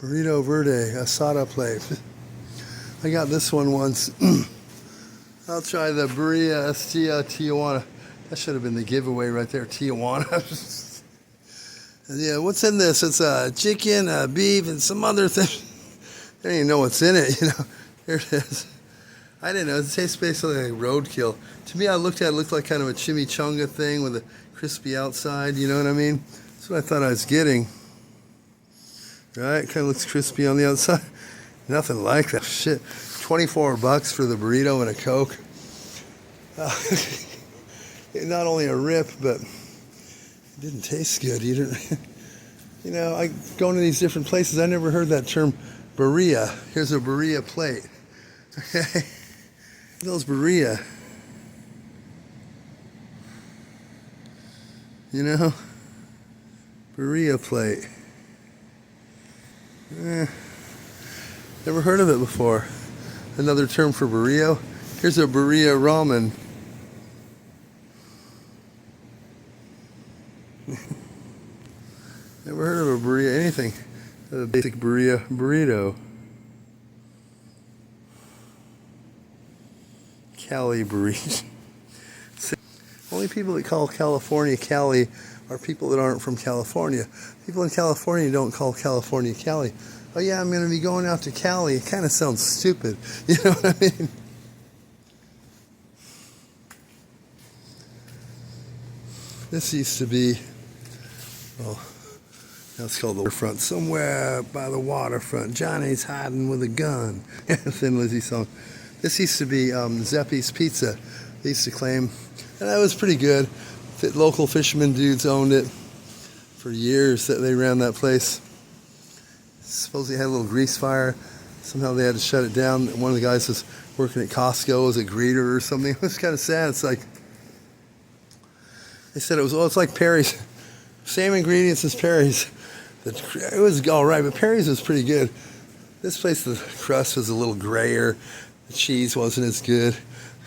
Burrito Verde, asada plate. I got this one once. I'll try the Burrito Estia Tijuana. That should have been the giveaway right there, Tijuana. Yeah, what's in this? It's chicken, beef, and some other thing. I don't even know what's in it, you know. Here it is. I didn't know. It tastes basically like roadkill. To me, I looked at it, looked like kind of a chimichanga thing with a crispy outside, you know what I mean? That's what I thought I was getting. Right? Kind of looks crispy on the outside. Nothing like that. Shit. $24 for the burrito and a Coke. Not only a rip, but it didn't taste good. You didn't, you know, I go to these different places. I never heard that term, burrilla. Here's a burrilla plate. Okay, those burrilla. You know, burrilla plate. Never heard of it before. Another term for burrito. Here's a burrilla ramen. Never heard of a burrito, anything. A basic burrito. Cali burrito. Only people that call California Cali are people that aren't from California. People in California don't call California Cali. Oh yeah, I'm going to be going out to Cali. It kind of sounds stupid. You know what I mean? This used to be, well, now it's called the waterfront. Somewhere by the waterfront, Johnny's hiding with a gun. Thin Lizzy song. This used to be Zeppi's Pizza. They used to claim, and that was pretty good. The local fishermen dudes owned it for years. That they ran that place. Supposedly had a little grease fire. Somehow they had to shut it down. One of the guys was working at Costco as a greeter or something. It was kind of sad. It's like, they said it was, well, it's like Perry's. Same ingredients as Perry's. It was all right, but Perry's was pretty good. This place, the crust was a little grayer. The cheese wasn't as good.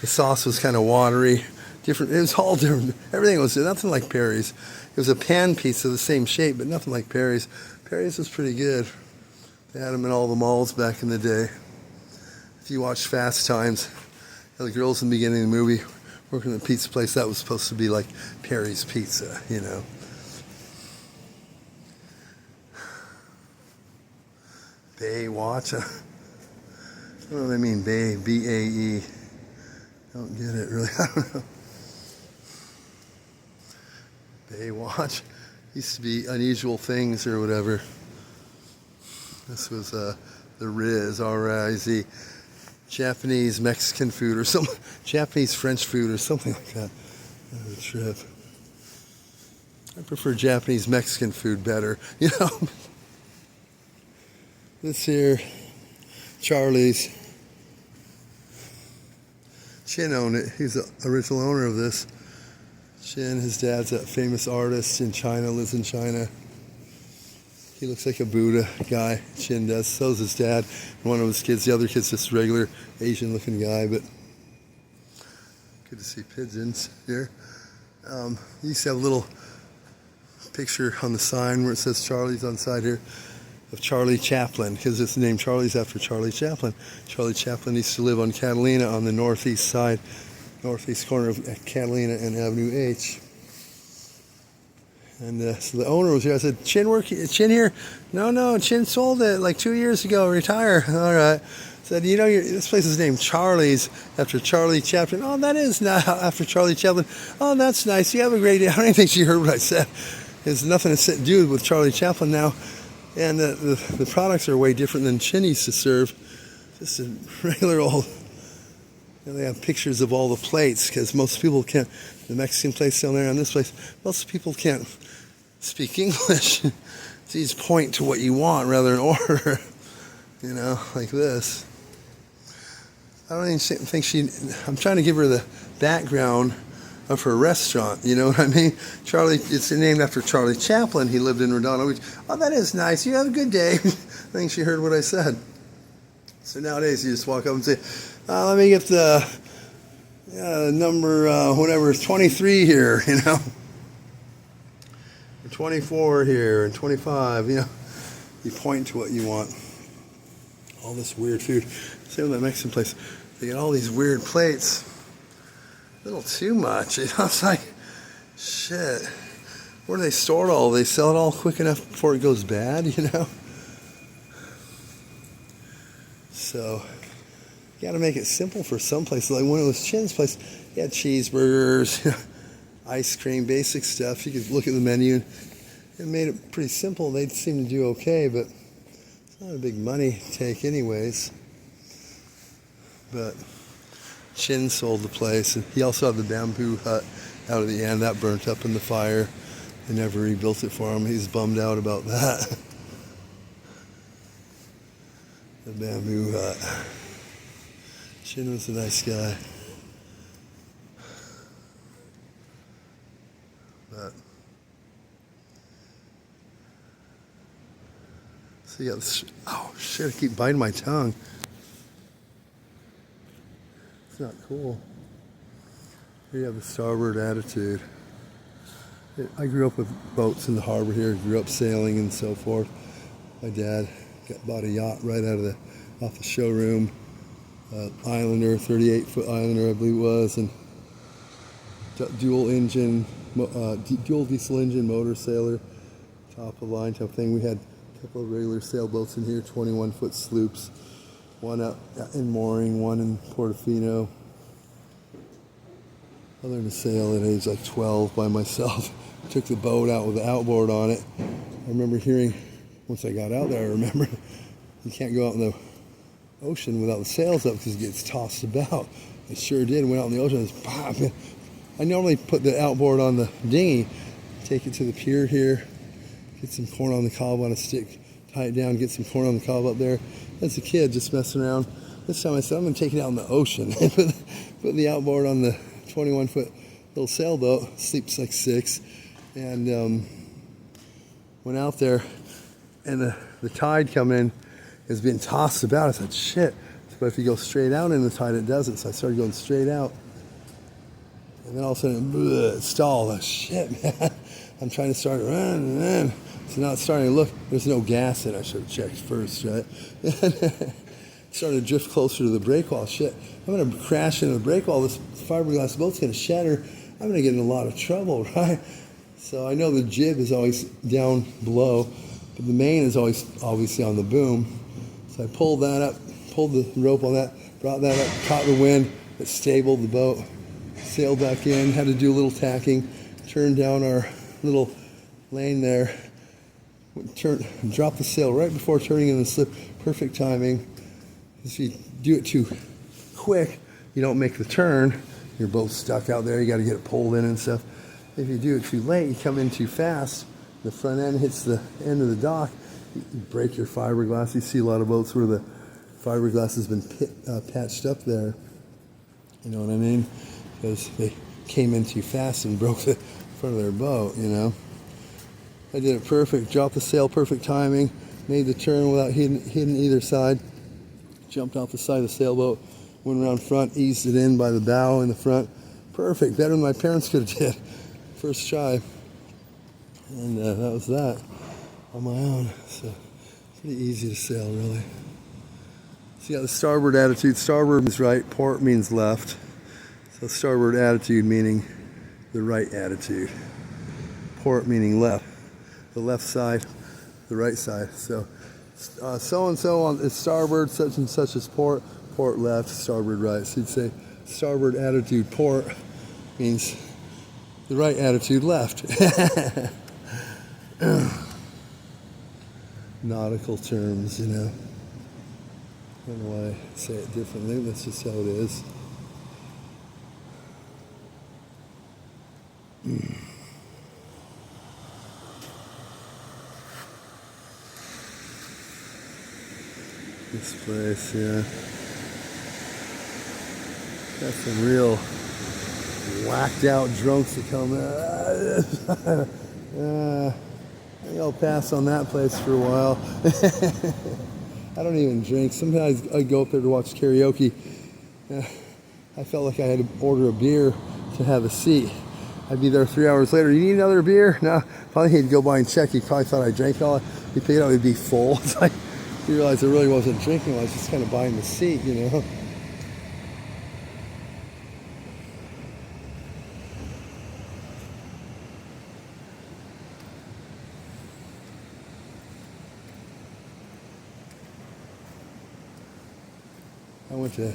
The sauce was kind of watery. Different. It was all different. Everything was nothing like Perry's. It was a pan pizza, the same shape, but nothing like Perry's. Perry's was pretty good. They had them in all the malls back in the day. If you watch Fast Times, the girls in the beginning of the movie working at a pizza place, that was supposed to be like Perry's Pizza, you know. Bay Watch. I don't know what they mean, Bay, B-A-E. Don't get it, really. I don't know. Bay Watch. Used to be Unusual Things or whatever. This was the Riz, R-I-Z. Japanese Mexican food or some Japanese French food or something like that. That trip. I prefer Japanese Mexican food better, you know. This here, Charlie's. Chin owned it. He's the original owner of this. Chin, his dad's a famous artist in China, lives in China. He looks like a Buddha guy, Chin does. So's his dad. One of his kids, the other kid's just a regular Asian looking guy, but good to see pigeons here. He used to have a little picture on the sign where it says Charlie's on the side here of Charlie Chaplin, because it's named Charlie's after Charlie Chaplin. Charlie Chaplin used to live on Catalina on the northeast side, northeast corner of Catalina and Avenue H. And so the owner was here. I said, Chin here? No, Chin sold it like 2 years ago, retire. All right. I said, you know, this place is named Charlie's after Charlie Chaplin. Oh, that is not after Charlie Chaplin. Oh, that's nice. You have a great day. I don't even think she heard what I said. There's nothing to do with Charlie Chaplin now. And the products are way different than Chin used to serve. Just a regular old, you know, they have pictures of all the plates because most people can't, the Mexican place down there and this place, most people can't speak English. So you just point to what you want rather than order, you know, like this. I don't even think I'm trying to give her the background of her restaurant, you know what I mean? Charlie, it's named after Charlie Chaplin. He lived in Redondo Beach. Oh, that is nice. You have a good day. I think she heard what I said. So nowadays you just walk up and say, let me get the number, whatever, 23 here, you know? 24 here and 25, you know. You point to what you want. All this weird food. Same with that Mexican place. They get all these weird plates. A little too much. You know, it's like, shit. Where do they store it all? They sell it all quick enough before it goes bad, you know? So, you gotta make it simple for some places. Like when it was Chin's place, you had cheeseburgers, ice cream, basic stuff. You could look at the menu and it made it pretty simple. They seem to do okay, but it's not a big money take anyways. But Chin sold the place, and he also had the bamboo hut out at the end. That burnt up in the fire. They never rebuilt it for him. He's bummed out about that. The bamboo hut. Chin was a nice guy. But so you got this, oh shit, I keep biting my tongue. It's not cool. Here you have the starboard attitude. I grew up with boats in the harbor here, grew up sailing and so forth. My dad bought a yacht right off the showroom. Islander, 38-foot Islander I believe it was, and dual diesel engine motor sailor, top of the line type thing. We had a couple of regular sailboats in here, 21-foot sloops, one out in mooring, one in Portofino. I learned to sail at age like 12 by myself. Took the boat out with the outboard on it. I remember hearing, once I got out there, I remember you can't go out in the ocean without the sails up because it gets tossed about. It sure did. Went out in the ocean, and it's pop. I normally put the outboard on the dinghy, take it to the pier here, get some corn on the cob on a stick, tie it down, get some corn on the cob up there. As a kid, just messing around. This time I said, I'm going to take it out in the ocean. Put the outboard on the 21-foot little sailboat, sleeps like 6, and went out there, and the tide coming in is being tossed about. I said, shit. But if you go straight out in the tide, it doesn't. So I started going straight out. And then all of a sudden, it stalled. Shit, man. I'm trying to start it running. So now it's starting to look, there's no gas in it. I should have checked first, right? Starting to drift closer to the break wall. Shit, I'm going to crash into the break wall. This fiberglass boat's going to shatter. I'm going to get in a lot of trouble, right? So I know the jib is always down below, but the main is always obviously on the boom. So I pulled that up, pulled the rope on that, brought that up, caught the wind, it stabled the boat, sailed back in, had to do a little tacking, turned down our little lane there, dropped the sail right before turning in the slip. Perfect timing. If you do it too quick, you don't make the turn. You're both stuck out there. You got to get it pulled in and stuff. If you do it too late, you come in too fast. The front end hits the end of the dock. You break your fiberglass. You see a lot of boats where the fiberglass has been patched up there. You know what I mean? Because they came in too fast and broke the front of their boat, you know. I did it perfect. Dropped the sail, perfect timing. Made the turn without hitting either side. Jumped off the side of the sailboat. Went around front, eased it in by the bow in the front. Perfect. Better than my parents could have did. First try. And that was that on my own. So pretty easy to sail, really. So you got the starboard attitude. Starboard means right, port means left. So starboard attitude meaning the right attitude. Port meaning left. The left side, the right side. So so-and-so on is starboard, such and such is port. Port left, starboard right. So you'd say starboard attitude port means the right attitude left. Nautical terms, you know. I don't know why I say it differently. That's just how it is. This place, yeah. Got some real whacked out drunks that come I'll pass on that place for a while. I don't even drink. Sometimes I go up there to watch karaoke. I felt like I had to order a beer to have a seat. I'd be there 3 hours later. You need another beer? No. Probably he'd go by and check. He probably thought I drank all it. He paid out, he'd be full. It's like, he realized I really wasn't drinking. I was just kind of buying the seat, you know. I went to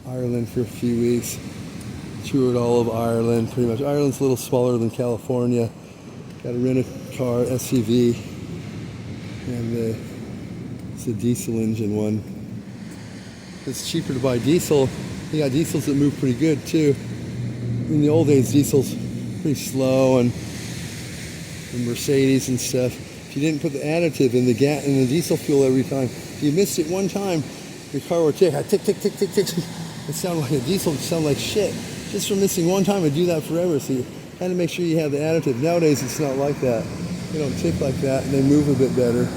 Ireland for a few weeks. Toured all of Ireland, pretty much. Ireland's a little smaller than California. Got to rent a car, SUV, and it's a diesel engine one. It's cheaper to buy diesel. They got diesels that move pretty good too. In the old days, diesel's pretty slow, and Mercedes and stuff. If you didn't put the additive in the diesel fuel every time, if you missed it one time, your car would tick, tick, tick, tick, tick, tick. It sounded like a diesel. It sounded like shit. Just from missing one time, it'd do that forever. So you had to make sure you have the additive. Nowadays, it's not like that. They don't tick like that, and they move a bit better.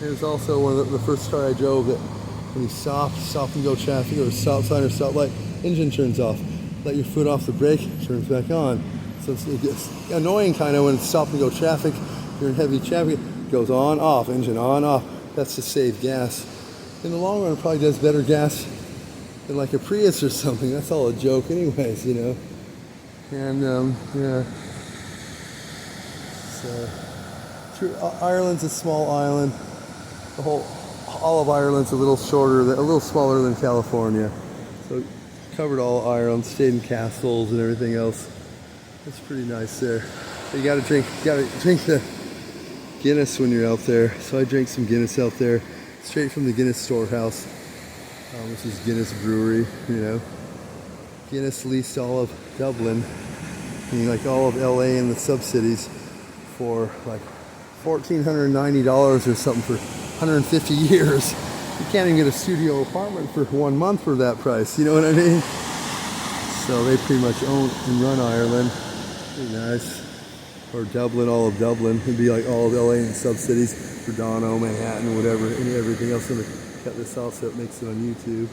It was also one of the first car I drove that when you stop and go traffic, or stop sign or stop light, engine turns off. Let your foot off the brake, turns back on. So it gets annoying kind of when it's stop and go traffic. You're in heavy traffic, it goes on, off, engine on, off. That's to save gas. In the long run, it probably does better gas than like a Prius or something. That's all a joke anyways, you know. And yeah. So Ireland's a small island. All of Ireland's a little smaller than California. So covered all of Ireland, stayed in castles and everything else. It's pretty nice there. But you gotta drink the Guinness when you're out there. So I drank some Guinness out there, straight from the Guinness storehouse. This is Guinness Brewery, you know. Guinness leased all of Dublin, and like all of LA and the sub-cities for like $1,490 or something for 150 years. You can't even get a studio apartment for 1 month for that price, you know what I mean? So they pretty much own and run Ireland. Pretty nice. Or Dublin, all of Dublin. It'd be like all of LA and sub-cities, Verdano, Manhattan, whatever, and everything else. I'm going to cut this off so it makes it on YouTube.